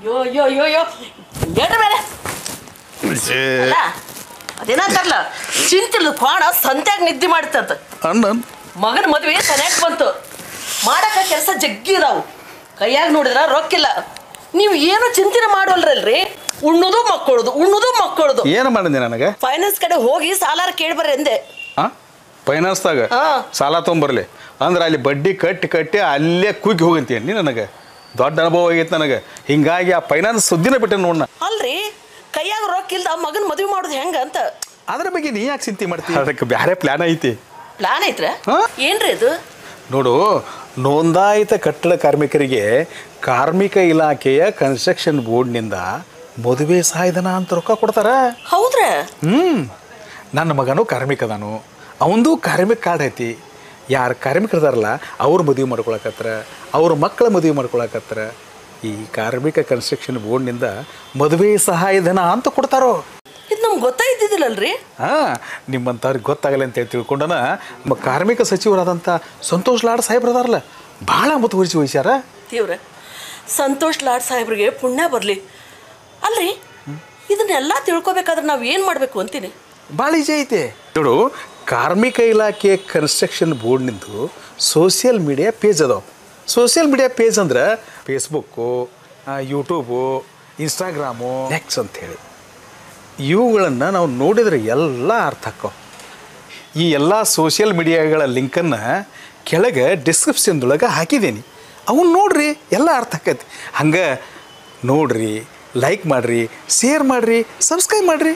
ಅಯ್ಯೋ ಅಯ್ಯೋ ಅಯ್ಯೋ ಅಯ್ಯೋ ಏನ್ರ ಮೇಲೆ ಅಲ್ಲ ಅದೇನಂತಾರಲ್ಲ ಚಿಂತಿಲ್ಲ ಕ್ವಾಣ ಸಂತ್ಯಾಗ ನಿದ್ದೆ ಮಾಡ್ತಂತ ಅಣ್ಣ ಮಗನ ಮದುವೆ ಸರಿಯಾಗಿ ಬಂತು ಮಾಡಕ ಕೆಲಸ ಜಗ್ಗಿ ಇದಾವು ಕೈಯಾಗ ನೋಡಿದ್ರ ರೊಕ್ಕಿಲ್ಲ ನೀವು ಏನು ಚಿಂತನೆ ಮಾಡೋಲ್ರಲ್ರಿ ಉಣ್ಣೋದು ಮಕ್ಕಳದು ಏನು ಮಾಡಿದೆ ನನಗೆ ಫೈನಾನ್ಸ್ ಕಡೆ ಹೋಗಿ ಸಾಲಾರ ಕೇಳ್ಬರ್ರಿ ಅಂದೆ ಫೈನಾನ್ಸ್ದಾಗ ಸಾಲ ತೊಗೊಂಬರ್ಲಿ ಅಂದ್ರೆ ಅಲ್ಲಿ ಬಡ್ಡಿ ಕಟ್ಟಿ ಅಲ್ಲೇ ಕುಗ್ಗಿ ಹೋಗಂತೀನಿ ನೀ ನನಗೆ ದೊಡ್ಡ ಅನುಭವ ಆಗೈತೆ ನನಗೆ ಹಿಂಗಾಗಿ ಆ ಫೈನಾನ್ಸ್ ಸುದ್ದಿನ ಬಿಟ್ಟೆ ನೋಡ ಅಲ್ರಿ ಕೈಯಾಗ ರೊಕ್ಕ ಇಲ್ದ ಮಗನ ಮದುವೆ ಮಾಡೋದು ಹೆಂಗ ಅಂತ ಅದ್ರ ಬಗ್ಗೆ ನೀ ಯಾಕೆ ಚಿಂತೆ ಮಾಡ್ತೀವಿ ಅದಕ್ಕೆ ಬೇರೆ ಪ್ಲಾನ್ ಐತಿ ಪ್ಲಾನ್ ಐತ್ರ ಏನ್ರಿ ಅದು ನೋಡು ನೋಂದಾಯಿತ ಕಟ್ಟಡ ಕಾರ್ಮಿಕರಿಗೆ ಕಾರ್ಮಿಕ ಇಲಾಖೆಯ ಕನ್ಸ್ಟ್ರಕ್ಷನ್ ಬೋರ್ಡ್ನಿಂದ ಮದುವೆ ಸಹಾಯಧನ ಅಂತ ರೊಕ್ಕ ಕೊಡ್ತಾರ ಹೌದ್ರ ನನ್ನ ಮಗನೂ ಕಾರ್ಮಿಕದಾನು ಅವಂದು ಕಾರ್ಮಿಕ ಕಾರ್ಡ್ ಐತಿ ಯಾರು ಕಾರ್ಮಿಕರದಾರಲ್ಲ ಅವ್ರು ಮದುವೆ ಮಾಡ್ಕೊಳಕತ್ರ ಅವ್ರ ಮಕ್ಕಳ ಮದುವೆ ಮಾಡ್ಕೊಳಕತ್ರ ಈ ಕಾರ್ಮಿಕ ಕನ್ಸ್ಟ್ರಕ್ಷನ್ ಬೋರ್ಡ್ನಿಂದ ಮದುವೆ ಸಹಾಯಧನ ಅಂತ ಕೊಡ್ತಾರೋ ಇದು ನಮ್ಗೆ ಗೊತ್ತಾಯ್ತಿದ್ದಿಲ್ಲಲ್ರಿ ನಿಮ್ಮಂಥವ್ರಿಗೆ ಗೊತ್ತಾಗಲ್ಲ ಅಂತ ತಿಳ್ಕೊಂಡನ ನಮ್ಮ ಕಾರ್ಮಿಕ ಸಚಿವರಾದಂಥ ಸಂತೋಷ್ ಲಾಡ್ ಸಾಹೇಬ್ರದಾರಲ್ಲ ಭಾಳ ಮುತುವರ್ಜಿ ವಹಿಸ್ಯಾರ ದೇವ್ರ ಸಂತೋಷ್ ಲಾಡ್ ಸಾಹೇಬ್ರಿಗೆ ಪುಣ್ಯ ಬರಲಿ ಅಲ್ರಿ ಇದನ್ನೆಲ್ಲ ತಿಳ್ಕೊಬೇಕಾದ್ರೆ ನಾವು ಏನು ಮಾಡಬೇಕು ಅಂತೀನಿ ಭಾಳ ಈಜಿ ಐತೆ ನೋಡು ಕಾರ್ಮಿಕ ಇಲಾಖೆ ಕನ್ಸ್ಟ್ರಕ್ಷನ್ ಬೋರ್ಡ್ನಿಂದು ಸೋಷಿಯಲ್ ಮೀಡಿಯಾ ಪೇಜ್ ಅದಾವೆ ಸೋಷಿಯಲ್ ಮೀಡಿಯಾ ಪೇಜ್ ಅಂದ್ರೆ ಫೇಸ್ಬುಕ್ಕು ಯೂಟ್ಯೂಬು ಇನ್ಸ್ಟಾಗ್ರಾಮು ನೆಕ್ಸ್ ಅಂಥೇಳಿ ಇವುಗಳನ್ನು ನಾವು ನೋಡಿದರೆ ಎಲ್ಲ ಅರ್ಥ ಆಕ್ಕವು ಈ ಎಲ್ಲ ಸೋಷಿಯಲ್ ಮೀಡಿಯಾಗಳ ಲಿಂಕನ್ನು ಕೆಳಗೆ ಡಿಸ್ಕ್ರಿಪ್ಷನ್ದೊಳಗೆ ಹಾಕಿದ್ದೀನಿ ಅವನ್ನ ನೋಡ್ರಿ ಎಲ್ಲ ಅರ್ಥ ಆಕೈತಿ ಹಂಗೆ ನೋಡ್ರಿ ಲೈಕ್ ಮಾಡಿರಿ ಶೇರ್ ಮಾಡಿರಿ ಸಬ್ಸ್ಕ್ರೈಬ್ ಮಾಡಿರಿ